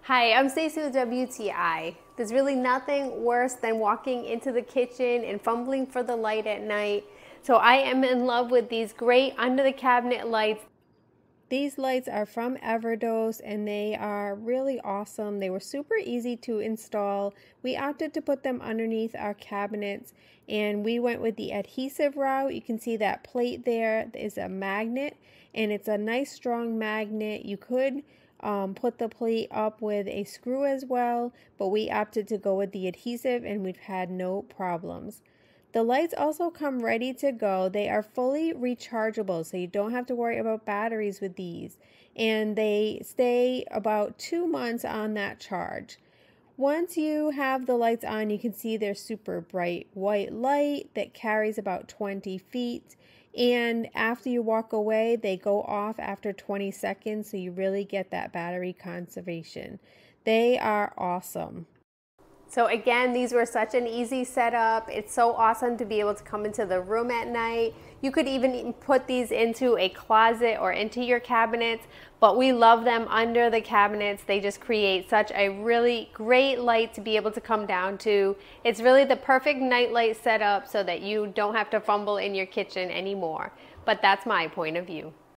Hi, I'm Stacey with WTI. There's really nothing worse than walking into the kitchen and fumbling for the light at night. So I am in love with these great under the cabinet lights. These lights are from EVERDOSS and they are really awesome. They were super easy to install. We opted to put them underneath our cabinets and we went with the adhesive route. You can see that plate there is a magnet and it's a nice strong magnet. You could put the plate up with a screw as well, but we opted to go with the adhesive and we've had no problems. The lights also come ready to go. They are fully rechargeable, so you don't have to worry about batteries with these. And they stay about 2 months on that charge. Once you have the lights on, you can see they're super bright white light that carries about 20 feet. And after you walk away, they go off after 20 seconds, so you really get that battery conservation. They are awesome. So again, these were such an easy setup. It's so awesome to be able to come into the room at night. You could even put these into a closet or into your cabinets, but we love them under the cabinets. They just create such a really great light to be able to come down to. It's really the perfect night light setup so that you don't have to fumble in your kitchen anymore. But that's my point of view.